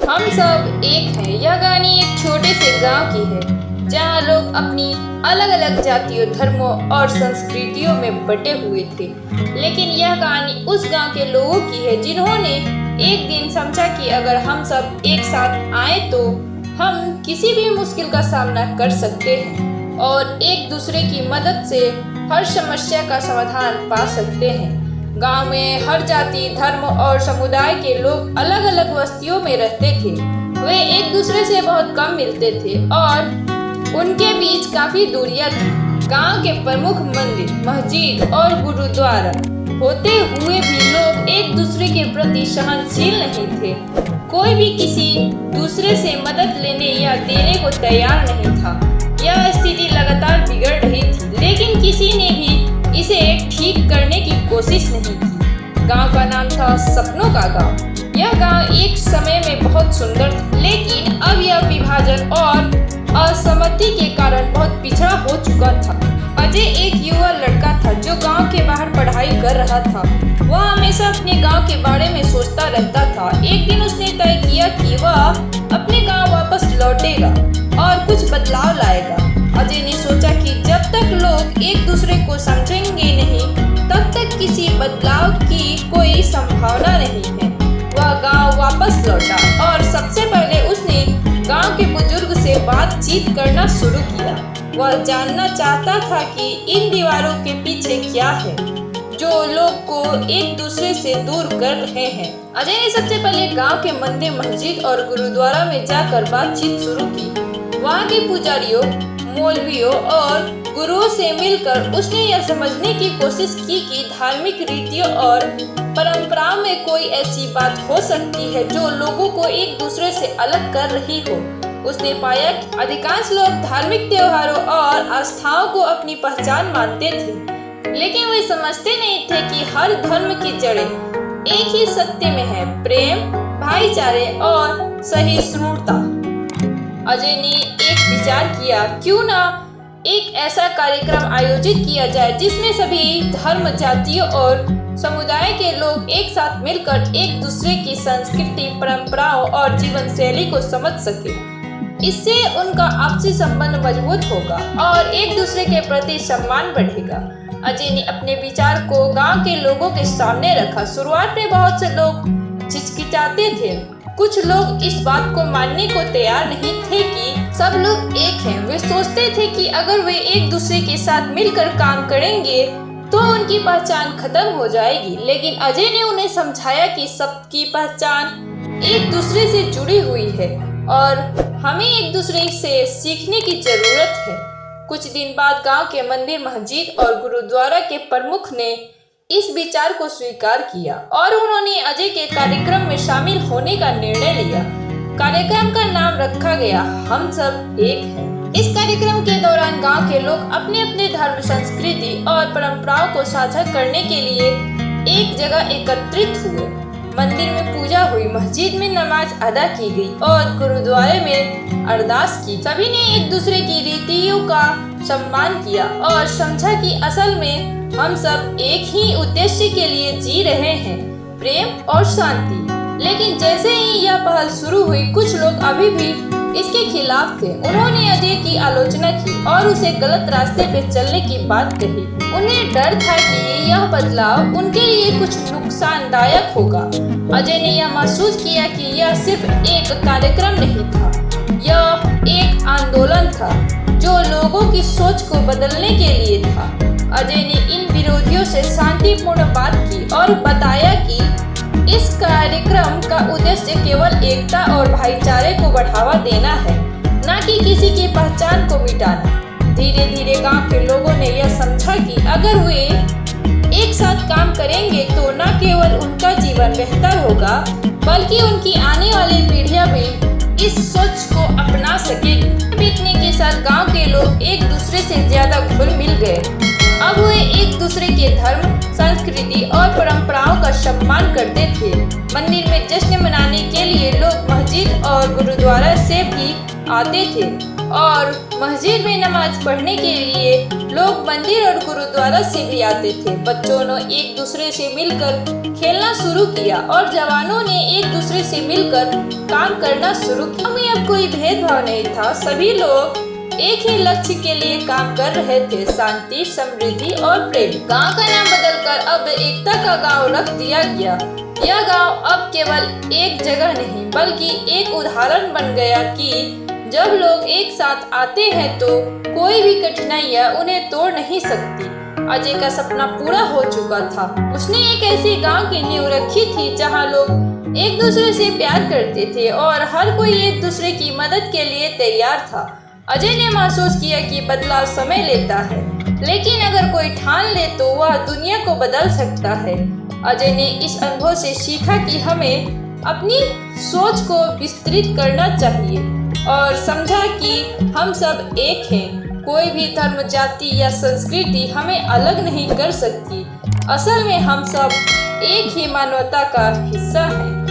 हम सब एक हैं। यह कहानी एक छोटे से गांव की है जहां लोग अपनी अलग अलग जातियों, धर्मों और संस्कृतियों में बटे हुए थे। लेकिन यह कहानी उस गांव के लोगों की है जिन्होंने एक दिन समझा कि अगर हम सब एक साथ आए तो हम किसी भी मुश्किल का सामना कर सकते हैं और एक दूसरे की मदद से हर समस्या का समाधान पा सकते हैं। गांव में हर जाति, धर्म और समुदाय के लोग अलग अलग बस्तियों में रहते थे। वे एक दूसरे से बहुत कम मिलते थे और उनके बीच काफी दूरियां थी। गांव के प्रमुख मंदिर, मस्जिद और गुरुद्वारा होते हुए भी लोग एक दूसरे के प्रति सहनशील नहीं थे। कोई भी किसी दूसरे से मदद लेने या देने को तैयार नहीं था। यह स्थिति लगातार बिगड़ रही थी, लेकिन किसी ने भी इसे ठीक करने की कोशिश नहीं की। गांव का नाम था सपनों का गांव। यह गांव एक समय में बहुत सुंदर था, लेकिन अब यह विभाजन और असहमति के कारण बहुत पिछड़ा हो चुका था। अजय एक युवा लड़का था जो गांव के बाहर पढ़ाई कर रहा था। वह हमेशा अपने गांव के बारे में सोचता रहता था। एक दिन उसने तय किया कि वह अपने गांव वापस लौटेगा और कुछ बदलाव लाएगा। अजय ने सोचा कि जब तक लोग एक दूसरे को समझेंगे नहीं, तब तक किसी बदलाव की कोई संभावना नहीं है। वह गांव वापस लौटा और सबसे पहले उसने गांव के बुजुर्ग से बातचीत करना शुरू किया। वह जानना चाहता था कि इन दीवारों के पीछे क्या है जो लोग को एक दूसरे से दूर कर रहे हैं। अजय ने सबसे पहले गांव के मंदिर, मस्जिद और गुरुद्वारा में जाकर बातचीत शुरू की। वहां के पुजारियों, मौलवियों और गुरुओं से मिलकर उसने यह समझने की कोशिश की कि धार्मिक रीतियों और परंपराओं में कोई ऐसी बात हो सकती है जो लोगों को एक दूसरे से अलग कर रही हो। उसने पाया कि अधिकांश लोग धार्मिक त्योहारों और आस्थाओं को अपनी पहचान मानते थे, लेकिन वे समझते नहीं थे कि हर धर्म की जड़ें एक ही सत्य में है: प्रेम, भाईचारे और सहिष्णुता। अजय ने एक विचार किया, क्यों ना एक ऐसा कार्यक्रम आयोजित किया जाए जिसमें सभी धर्म, जातियों और समुदाय के लोग एक साथ मिलकर एक दूसरे की संस्कृति, परंपराओं और जीवन शैली को समझ सके। इससे उनका आपसी संबंध मजबूत होगा और एक दूसरे के प्रति सम्मान बढ़ेगा। अजय ने अपने विचार को गांव के लोगों के सामने रखा। शुरुआत में बहुत से लोग झिझकिचाते थे। कुछ लोग इस बात को मानने को तैयार नहीं थे कि सब लोग एक हैं। वे सोचते थे कि अगर वे एक दूसरे के साथ मिलकर काम करेंगे तो उनकी पहचान खत्म हो जाएगी। लेकिन अजय ने उन्हें समझाया कि सबकी पहचान एक दूसरे से जुड़ी हुई है और हमें एक दूसरे से सीखने की जरूरत है। कुछ दिन बाद गांव के मंदिर, मस्जिद और गुरुद्वारा के प्रमुख ने इस विचार को स्वीकार किया और उन्होंने अजय के कार्यक्रम में शामिल होने का निर्णय लिया। कार्यक्रम का नाम रखा गया हम सब एक हैं। इस कार्यक्रम के दौरान गांव के लोग अपने अपने धर्म, संस्कृति और परंपराओं को साझा करने के लिए एक जगह एकत्रित हुए। मंदिर में पूजा हुई, मस्जिद में नमाज अदा की गई और गुरुद्वारे में अरदास की। सभी ने एक दूसरे की रीतियों का सम्मान किया और समझा कि असल में हम सब एक ही उद्देश्य के लिए जी रहे हैं: प्रेम और शांति। लेकिन जैसे ही यह पहल शुरू हुई, कुछ लोग अभी भी इसके खिलाफ थे। उन्होंने अजय की आलोचना की और उसे गलत रास्ते पे चलने की बात कही। उन्हें डर था कि यह बदलाव उनके लिए कुछ नुकसानदायक होगा। अजय ने यह महसूस किया कि यह सिर्फ एक कार्यक्रम नहीं था, यह एक आंदोलन था जो लोगों की सोच को बदलने के लिए था। अजय ने इन विरोधियों से शांतिपूर्ण बात की और बताया कि इस कार्यक्रम का उद्देश्य केवल एकता और भाईचारे को बढ़ावा देना है, न कि किसी की पहचान को मिटाना। धीरे धीरे गांव के लोगों ने यह समझा कि अगर वे एक साथ काम करेंगे तो न केवल उनका जीवन बेहतर होगा, बल्कि उनकी आने वाली पीढ़ियां भी इस सोच को अपना सकेगी। बीतने के साथ गांव के लोग एक दूसरे से ज्यादा घुल मिल गए। अब वे एक दूसरे के धर्म, संस्कृति और परंपराओं का सम्मान करते थे। मंदिर में जश्न मनाने के लिए लोग मस्जिद और गुरुद्वारा से भी आते थे और मस्जिद में नमाज पढ़ने के लिए लोग मंदिर और गुरुद्वारा से भी आते थे। बच्चों ने एक दूसरे से मिलकर खेलना शुरू किया और जवानों ने एक दूसरे से मिलकर काम करना शुरू किया। में अब कोई भेदभाव नहीं था, सभी लोग एक ही लक्ष्य के लिए काम कर रहे थे, शांति, समृद्धि और प्रेम। गांव का नाम बदलकर अब एकता का गांव रख दिया गया। यह गांव अब केवल एक जगह नहीं बल्कि एक उदाहरण बन गया कि जब लोग एक साथ आते हैं तो कोई भी कठिनाइयां उन्हें तोड़ नहीं सकती। अजय का सपना पूरा हो चुका था। उसने एक ऐसे गांव की नींव रखी थी जहां लोग एक दूसरे से प्यार करते थे और हर कोई एक दूसरे की मदद के लिए तैयार था। अजय ने महसूस किया कि बदलाव समय लेता है, लेकिन अगर कोई ठान ले तो वह दुनिया को बदल सकता है। अजय ने इस अनुभव से सीखा कि हमें अपनी सोच को विस्तृत करना चाहिए और समझा कि हम सब एक हैं। कोई भी धर्म, जाति या संस्कृति हमें अलग नहीं कर सकती। असल में हम सब एक ही मानवता का हिस्सा हैं।